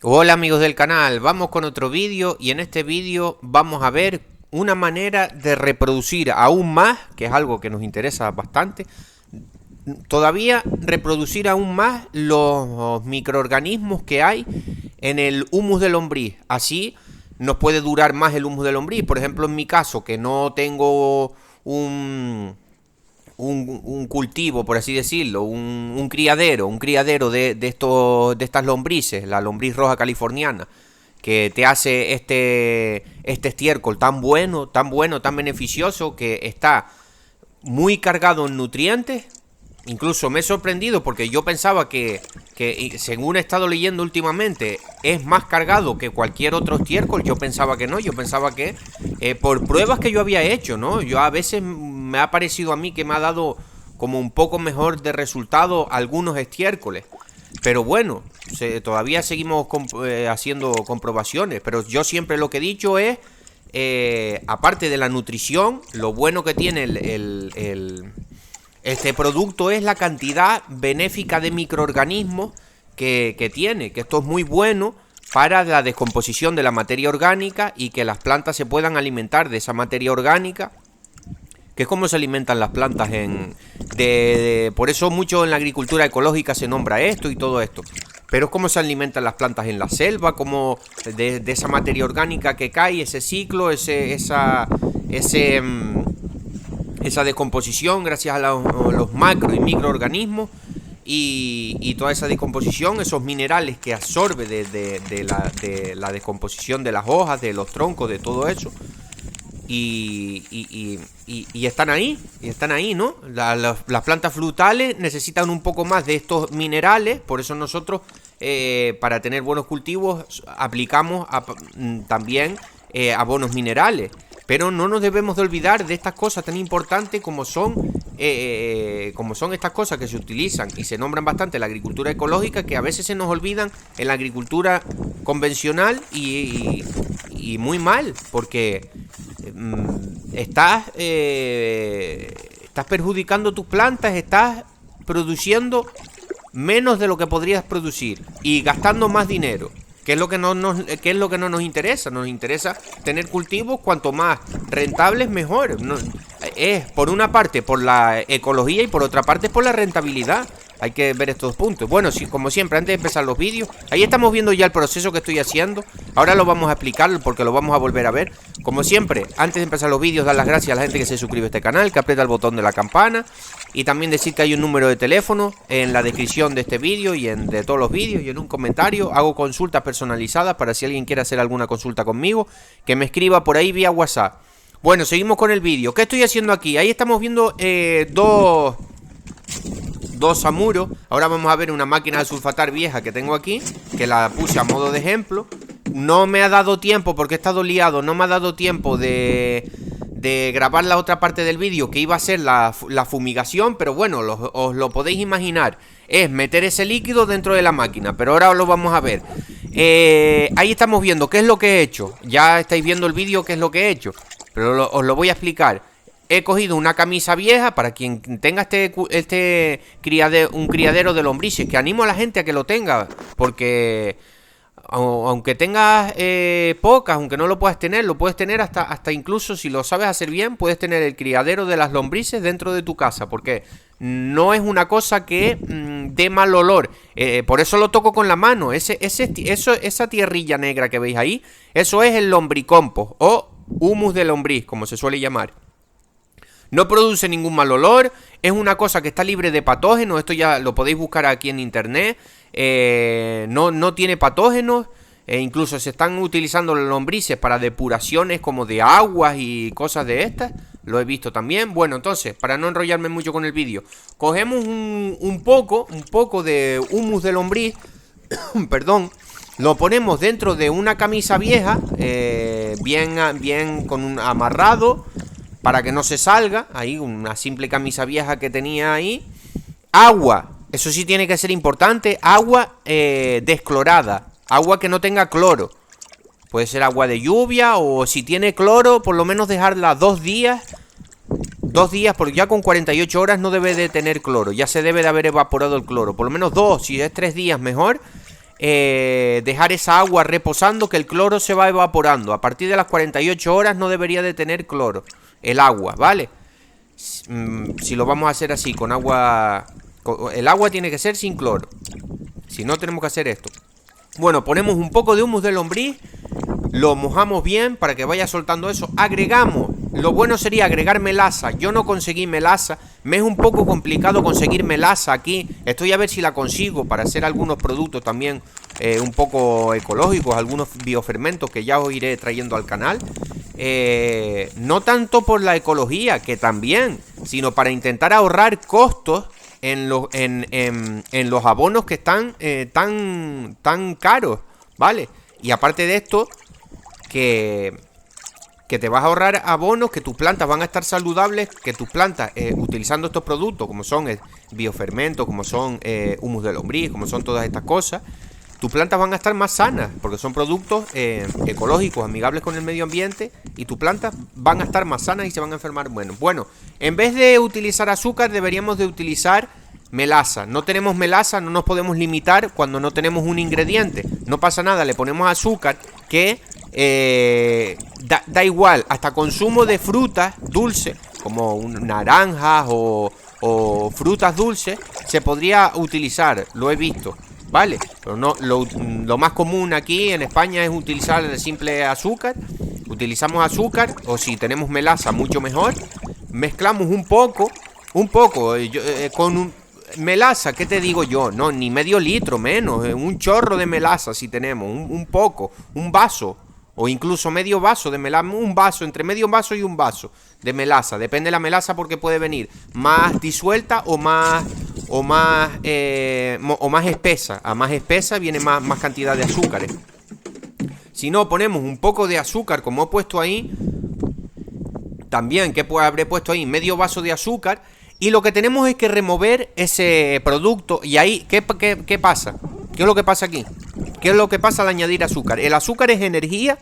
Hola amigos del canal, vamos con otro vídeo y en este vídeo vamos a ver una manera de reproducir aún más, que es algo que nos interesa bastante, todavía reproducir aún más los microorganismos que hay en el humus de lombriz. Así nos puede durar más el humus de lombriz. Por ejemplo, en mi caso, que no tengo un cultivo, por así decirlo, un criadero de estas lombrices, la lombriz roja californiana, que te hace este estiércol tan bueno, tan beneficioso, que está muy cargado en nutrientes. Incluso me he sorprendido porque yo pensaba que según he estado leyendo últimamente, es más cargado que cualquier otro estiércol. Yo pensaba que no, yo pensaba que por pruebas que yo había hecho, ¿no? Yo a veces me ha parecido a mí que me ha dado como un poco mejor de resultado algunos estiércoles. Pero bueno, todavía seguimos haciendo comprobaciones. Pero yo siempre lo que he dicho es, aparte de la nutrición, lo bueno que tiene este producto es la cantidad benéfica de microorganismos que tiene, que esto es muy bueno para la descomposición de la materia orgánica y que las plantas se puedan alimentar de esa materia orgánica, que es como se alimentan las plantas por eso mucho en la agricultura ecológica se nombra esto y todo esto. Pero es como se alimentan las plantas en la selva, como de esa materia orgánica que cae, ese ciclo, esa descomposición gracias a los macro y microorganismos y toda esa descomposición, esos minerales que absorbe de la descomposición de las hojas, de los troncos, de todo eso. Y están ahí, ¿no? Las plantas frutales necesitan un poco más de estos minerales, por eso nosotros, para tener buenos cultivos, aplicamos también abonos minerales. Pero no nos debemos de olvidar de estas cosas tan importantes como son estas cosas que se utilizan y se nombran bastante en la agricultura ecológica, que a veces se nos olvidan en la agricultura convencional y muy mal, porque estás perjudicando tus plantas, estás produciendo menos de lo que podrías producir y gastando más dinero. ¿Qué es lo que no nos interesa? Nos interesa tener cultivos cuanto más rentables mejor. Es por una parte por la ecología y por otra parte por la rentabilidad. Hay que ver estos puntos. Bueno, sí, como siempre, antes de empezar los vídeos, ahí estamos viendo ya el proceso que estoy haciendo. Ahora lo vamos a explicar porque lo vamos a volver a ver. Como siempre, antes de empezar los vídeos, dar las gracias a la gente que se suscribe a este canal, que aprieta el botón de la campana. Y también decir que hay un número de teléfono en la descripción de este vídeo y de todos los vídeos y en un comentario. Hago consultas personalizadas para si alguien quiere hacer alguna consulta conmigo, que me escriba por ahí vía WhatsApp. Bueno, seguimos con el vídeo. ¿Qué estoy haciendo aquí? Ahí estamos viendo dos samuros. Ahora vamos a ver una máquina de sulfatar vieja que tengo aquí, que la puse a modo de ejemplo. No me ha dado tiempo porque he estado liado. No me ha dado tiempo de grabar la otra parte del vídeo, que iba a ser la fumigación. Pero bueno, os lo podéis imaginar. Es meter ese líquido dentro de la máquina. Pero ahora lo vamos a ver. Ahí estamos viendo qué es lo que he hecho. Ya estáis viendo el vídeo qué es lo que he hecho, pero os lo voy a explicar. He cogido una camisa vieja para quien tenga un criadero de lombrices, que animo a la gente a que lo tenga, porque aunque tengas pocas, aunque no lo puedas tener, lo puedes tener hasta incluso si lo sabes hacer bien, puedes tener el criadero de las lombrices dentro de tu casa, porque no es una cosa que dé mal olor. Por eso lo toco con la mano. Esa tierrilla negra que veis ahí, eso es el lombricompost o humus de lombriz, como se suele llamar. No produce ningún mal olor, es una cosa que está libre de patógenos, esto ya lo podéis buscar aquí en internet, no tiene patógenos, incluso se están utilizando las lombrices para depuraciones como de aguas y cosas de estas, lo he visto también. Bueno, entonces, para no enrollarme mucho con el vídeo, cogemos un poco de humus de lombriz, perdón, lo ponemos dentro de una camisa vieja, bien con un amarrado, para que no se salga. Ahí una simple camisa vieja que tenía ahí. Agua, eso sí tiene que ser importante. Agua desclorada, agua que no tenga cloro. Puede ser agua de lluvia, o si tiene cloro, por lo menos dejarla 2 días. 2 días, porque ya con 48 horas no debe de tener cloro. Ya se debe de haber evaporado el cloro. Por lo menos 2, si es 3 días mejor. dejar esa agua reposando, que el cloro se va evaporando. A partir de las 48 horas no debería de tener cloro el agua, ¿vale? Si lo vamos a hacer así, con agua... El agua tiene que ser sin cloro. Si no, tenemos que hacer esto. Bueno, ponemos un poco de humus de lombriz, lo mojamos bien para que vaya soltando eso. Agregamos, lo bueno sería agregar melaza. Yo no conseguí melaza, me es un poco complicado conseguir melaza aquí. Estoy a ver si la consigo para hacer algunos productos también un poco ecológicos, algunos biofermentos que ya os iré trayendo al canal. No tanto por la ecología, que también, sino para intentar ahorrar costos en los abonos que están tan caros, ¿vale? Y aparte de esto, que te vas a ahorrar abonos, que tus plantas van a estar saludables, que tus plantas, utilizando estos productos, como son el biofermento, como son humus de lombriz, como son todas estas cosas, tus plantas van a estar más sanas, porque son productos ecológicos, amigables con el medio ambiente, y tus plantas van a estar más sanas y se van a enfermar. Bueno, en vez de utilizar azúcar, deberíamos de utilizar melaza. No tenemos melaza, no nos podemos limitar cuando no tenemos un ingrediente. No pasa nada, le ponemos azúcar, que da igual, hasta consumo de frutas dulces, como naranjas o frutas dulces, se podría utilizar, lo he visto, ¿vale? Pero no, lo más común aquí en España es utilizar el simple azúcar. Utilizamos azúcar, o si tenemos melaza, mucho mejor. Mezclamos un poco, con melaza, ¿qué te digo yo? No, ni medio litro menos, un chorro de melaza si tenemos, un poco, un vaso, o incluso medio vaso de melaza, un vaso, entre medio vaso y un vaso de melaza. Depende de la melaza, porque puede venir más disuelta o más espesa. A más espesa viene más cantidad de azúcares. Si no, ponemos un poco de azúcar, como he puesto ahí. También, ¿qué habré puesto ahí? Medio vaso de azúcar. Y lo que tenemos es que remover ese producto. Y ahí, ¿qué pasa? ¿Qué es lo que pasa aquí? ¿Qué es lo que pasa al añadir azúcar? El azúcar es energía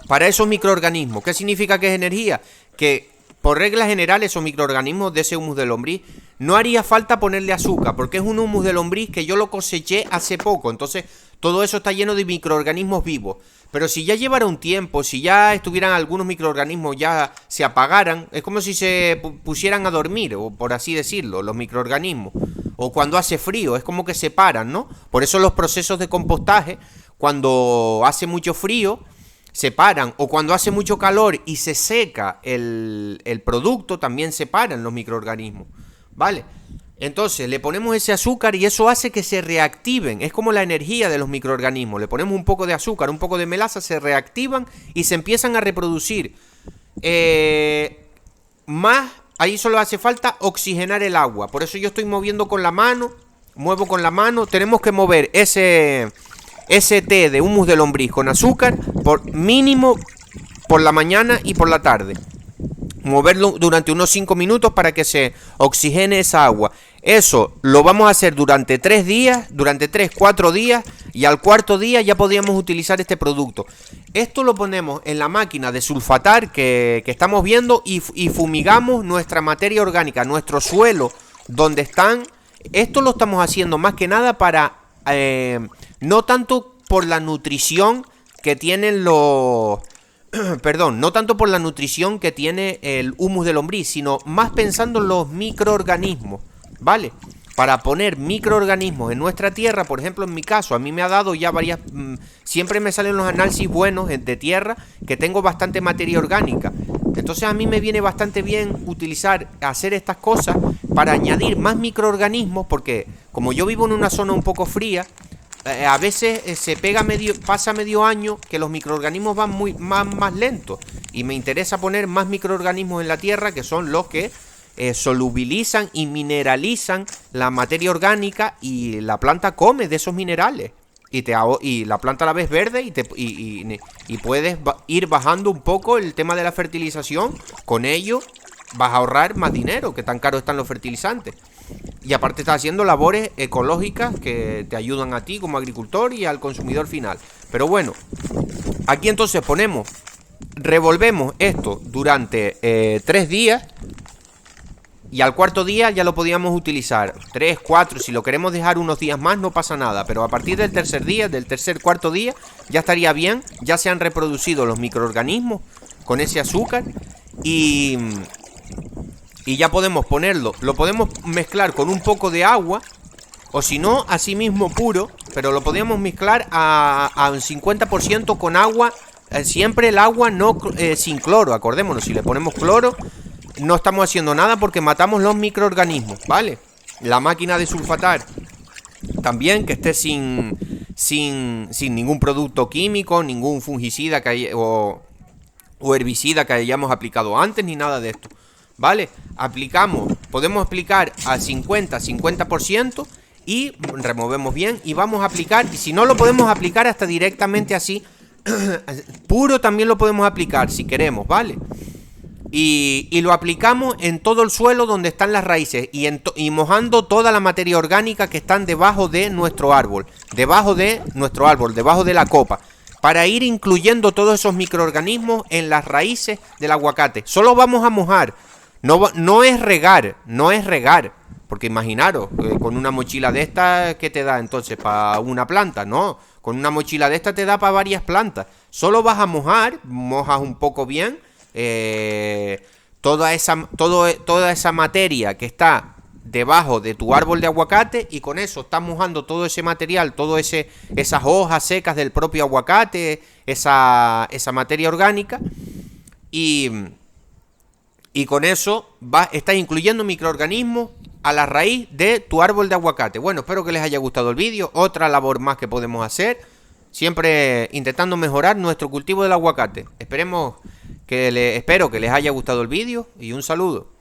para esos microorganismos. ¿Qué significa que es energía? Que por regla general esos microorganismos de ese humus de lombriz no haría falta ponerle azúcar, porque es un humus de lombriz que yo lo coseché hace poco. Entonces todo eso está lleno de microorganismos vivos. Pero si ya llevara un tiempo, si ya estuvieran algunos microorganismos, ya se apagaran, es como si se pusieran a dormir, o por así decirlo, los microorganismos. O cuando hace frío, es como que se paran, ¿no? Por eso los procesos de compostaje, cuando hace mucho frío, se paran. O cuando hace mucho calor y se seca el producto, también se paran los microorganismos, ¿vale? Entonces le ponemos ese azúcar y eso hace que se reactiven. Es como la energía de los microorganismos. Le ponemos un poco de azúcar, un poco de melaza, se reactivan y se empiezan a reproducir. Ahí solo hace falta oxigenar el agua. Por eso yo estoy moviendo con la mano. Muevo con la mano. Tenemos que mover ese té de humus de lombriz con azúcar por mínimo por la mañana y por la tarde. Moverlo durante unos 5 minutos para que se oxigene esa agua. Eso lo vamos a hacer durante 3 días, durante 3-4 días, y al cuarto día ya podríamos utilizar este producto. Esto lo ponemos en la máquina de sulfatar que estamos viendo y fumigamos nuestra materia orgánica, nuestro suelo, donde están. Esto lo estamos haciendo más que nada para, no tanto por la nutrición que tienen los... Perdón, no tanto por la nutrición que tiene el humus de lombriz, sino más pensando en los microorganismos, ¿vale? Para poner microorganismos en nuestra tierra. Por ejemplo, en mi caso, a mí me ha dado ya varias... siempre me salen los análisis buenos de tierra, que tengo bastante materia orgánica. Entonces a mí me viene bastante bien hacer estas cosas para añadir más microorganismos, porque como yo vivo en una zona un poco fría, a veces pasa medio año que los microorganismos van más lentos, y me interesa poner más microorganismos en la tierra, que son los que solubilizan y mineralizan la materia orgánica, y la planta come de esos minerales y la planta la ves verde y puedes ir bajando un poco el tema de la fertilización. Con ello vas a ahorrar más dinero, que tan caros están los fertilizantes. Y aparte estás haciendo labores ecológicas que te ayudan a ti como agricultor y al consumidor final. Pero bueno, aquí entonces revolvemos esto durante 3 días. Y al cuarto día ya lo podíamos utilizar. 3, 4, si lo queremos dejar unos días más no pasa nada. Pero a partir del tercer día, del tercer, cuarto día, ya estaría bien. Ya se han reproducido los microorganismos con ese azúcar. Y ya podemos ponerlo. Lo podemos mezclar con un poco de agua. O si no, así mismo puro. Pero lo podemos mezclar a un 50% con agua. Siempre el agua no sin cloro. Acordémonos, si le ponemos cloro, no estamos haciendo nada porque matamos los microorganismos, ¿vale? La máquina de sulfatar también, que esté sin ningún producto químico, ningún fungicida o herbicida que hayamos aplicado antes, ni nada de esto, ¿vale? Podemos aplicar a 50% y removemos bien y vamos a aplicar. Y si no, lo podemos aplicar hasta directamente así, puro también lo podemos aplicar si queremos, ¿vale? Y lo aplicamos en todo el suelo donde están las raíces y mojando toda la materia orgánica que están debajo de nuestro árbol, debajo de la copa, para ir incluyendo todos esos microorganismos en las raíces del aguacate. Solo vamos a mojar, no es regar, porque imaginaros, con una mochila de estas, ¿qué te da entonces para una planta? No, con una mochila de estas te da para varias plantas. Solo vas a mojar, mojas un poco bien. Toda esa materia que está debajo de tu árbol de aguacate, y con eso estás mojando todo ese material, esas hojas secas del propio aguacate, esa materia orgánica, y con eso estás incluyendo microorganismos a la raíz de tu árbol de aguacate. Bueno, espero que les haya gustado el vídeo. Otra labor más que podemos hacer, siempre intentando mejorar nuestro cultivo del aguacate. Espero que les haya gustado el vídeo y un saludo.